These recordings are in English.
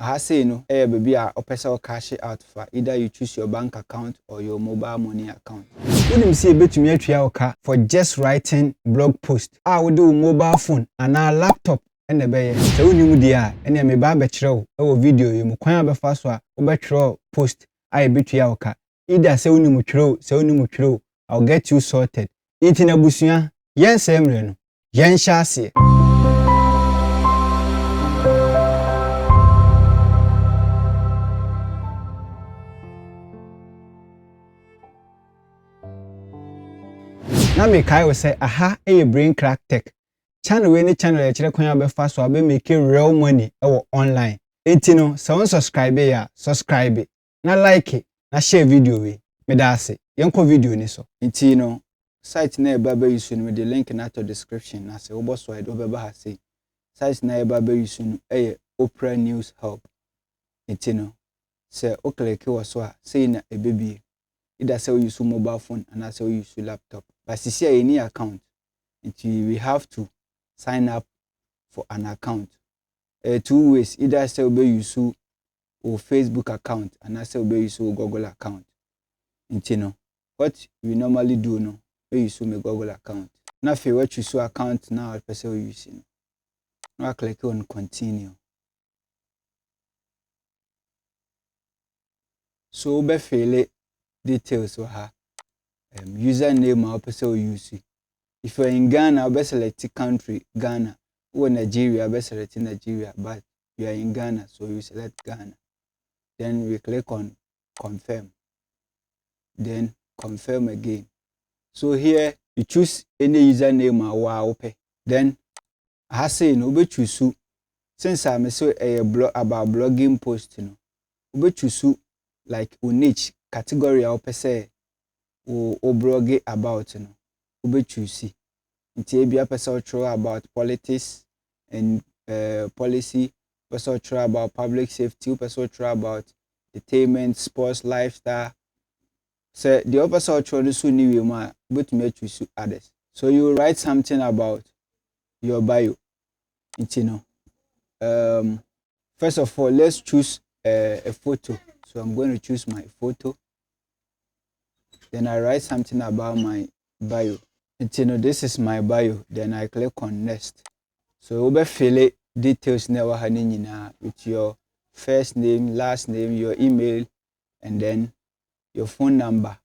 I say no, baby, a opesa cash out for either you choose your bank account or your mobile money account. When you see a bit to for just writing blog post, I will do mobile phone and our laptop and the bay. So when you dia and you may buy a video, you mu kwan be fast wa post I bit you either say when you I'll get you sorted. Eating a busia, yen same yen shasi. Now me kai will say aha a brain crack tech channel any channel e kire kwan be fast so be make real money online. Enti no so on subscribe ya subscribe na like na share video we me da ase yenko video ni so. Enti no site na e ba be use no the link na to description na se obo so e do be ba ha say site na e ba be use no Opera News Hub. Enti no se o click wo so a say na e be either say you use mobile phone and also you use laptop. But see any account, we have to sign up for an account. Two ways, either say we use or Facebook account and also we use Google account. You know what we normally do no, we use my Google account. Now if you watch your account now, person we using. Now click on continue. So we fill details for her. Username or person use. If you're in Ghana, I'll select country Ghana. Or Nigeria, I'll select Nigeria. But you are in Ghana, so you select Ghana. Then we click on confirm. Then confirm again. So here you choose any username or wow. Then I say no, but choose. Since I'm so a blog about blogging post, you know, but choose like niche category or per se. O blog about ube choose nti ebia person about politics and policy, person about public safety, person about entertainment, sports, lifestyle. So the other person so new ma but me choose others. So you write something about your bio. First of all, let's choose a photo. So I'm going to choose my photo. Then I write something about my bio. This is my bio. Then I click on next. So we fill it details never with your first name, last name, your email, and then your phone number.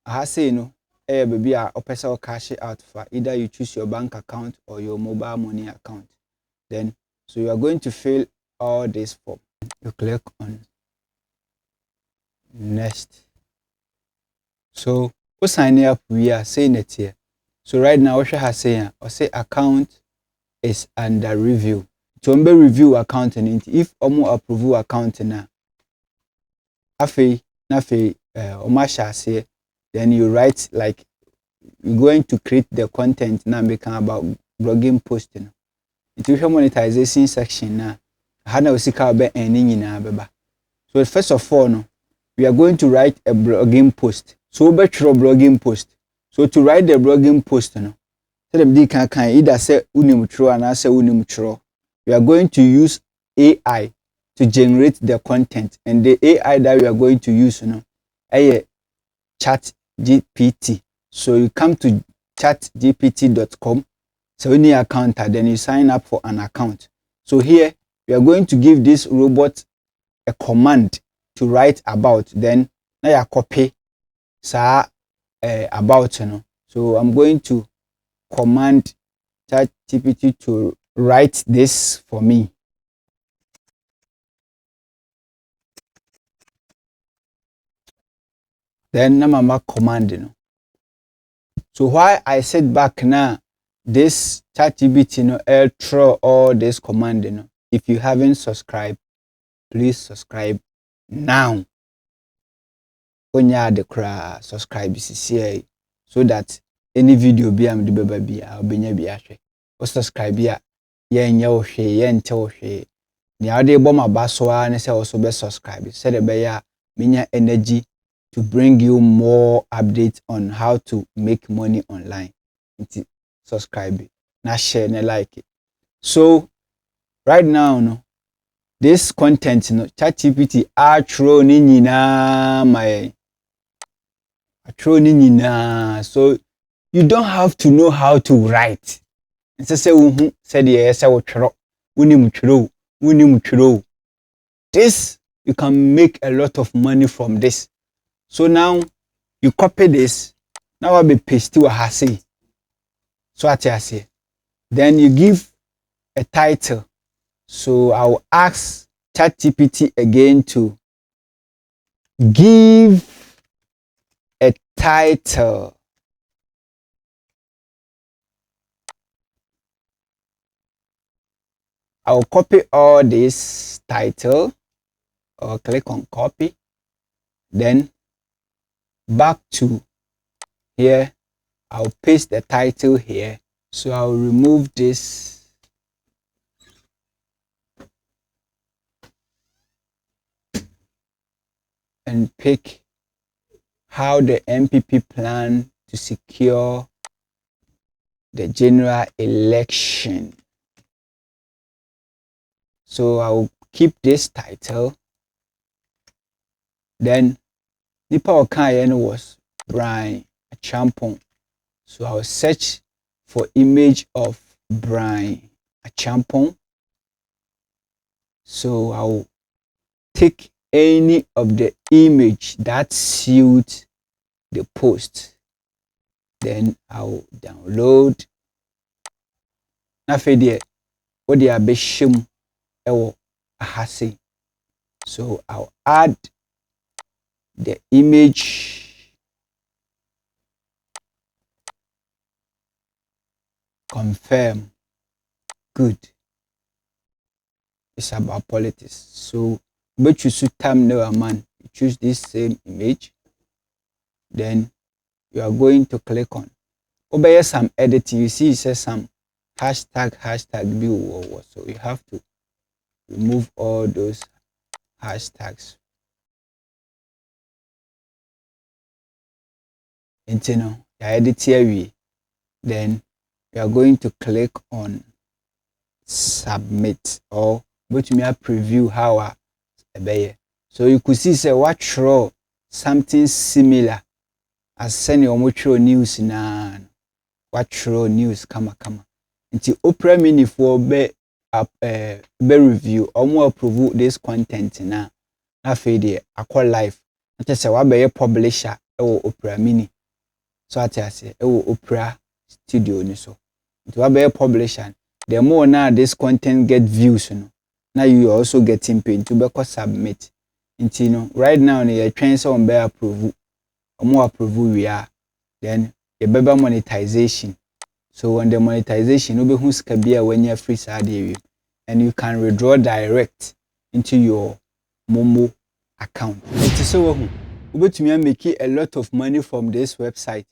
I say no, baby, a person cash it out for either you choose your bank account or your mobile money account. Then so you are going to fill all this form. You click on next. So we sign up, we are saying it here. So right now what has saying or say account is under review. To review account and if omo approve account na afi omasha say then you write like you're going to create the content now become about blogging posting. If you have monetization section now hana usika be earning na beba. So first of all no, we are going to write a blogging post. So we blogging post. So to write the blogging post no, tell them they can either say unimutro and say unimutro. We are going to use AI to generate the content, and the AI that we are going to use a chat GPT. So you come to chatgpt.com, so you need an account, then you sign up for an account. So here we are going to give this robot a command to write about, then now you copy about So I'm going to command ChatGPT to write this for me. Then I'm command So why I said back now this ChatGPT throw all this command if you haven't subscribed, please subscribe now. When you the cra subscribe so that any video be am the baby I'll be near subscribe ya nya wo hwe ye nte wo hwe ni ade bo ma basoa ne se also be subscribe said the beya menya energy to bring you more updates on how to make money online. Subscribe na share na like it. So right now no this content no ChatGPT atro ni nyina my atro ni nyina, so you don't have to know how to write. Say uhu said yes I will tro unim tro. This you can make a lot of money from this. So now you copy this, now I'll be paste what I say. So what I say. Then you give a title. So I'll ask ChatGPT again to give a title. I'll copy all this title or click on copy. Then back to here, I'll paste the title here. So I'll remove this. And pick how the MPP plan to secure the general election. So I'll keep this title. Then Nipa Okayen was Brian Achampong. So I'll search for image of Brian Achampong. So I'll take any of the image that suits the post. Then I'll download. Now what they are beshim ewo ahase. So I'll add the image. Confirm. Good. It's about politics. So but you should thumbnail man. You choose this same image. Then you are going to click on. Obey some editing. You see it says some hashtag view. So you have to remove all those hashtags. And you know, you edit here. Then you are going to click on submit, or but me a preview how a so you could see say what throw something similar as send your mutual news na what throw news kama until Opera Mini for be review or more approve this content na afede akọ live until say what be publisher Opera Mini, so I say Opera Studio ni so until what be publisher, the more now this content get views, you know, now you also getting paid to be submit. You know, right now you're trying to be approve or more approve we are. Then you better monetization. So when the monetization, you be who's kabia when you're free side and you can withdraw direct into your Momo account. It's so to me make a lot of money from this website.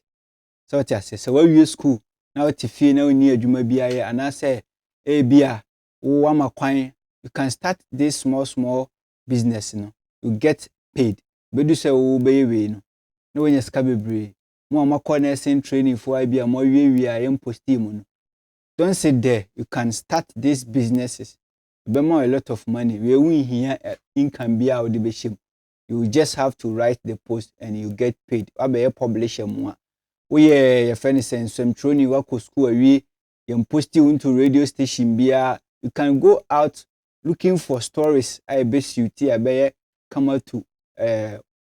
So what I say, so when you school now to feel now near Juma BIA and I say bia wama kwan, you can start this small business, you know, you get paid. But you say baby, no when you scabebre more nursing training for IBA more we are imposting. Don't sit there, you can start these businesses. Be more a lot of money. We win here income be out the bishop. You just have to write the post and you get paid. I be a publisher more. We your friend send some training work school we you post you into radio station bia. You can go out looking for stories. I best you tea I come out to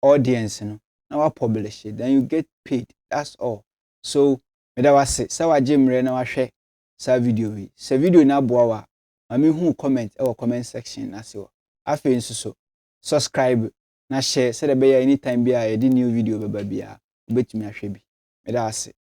audience, you know. Now I publish it, then you get paid. That's all. So that was it. So I Jim Rena I share sa video we. Sa video na boa. I mean who comment or comment section na so. I feel so subscribe na share. Say the be anytime be a new video be bia. Bet me a share bi. That's it.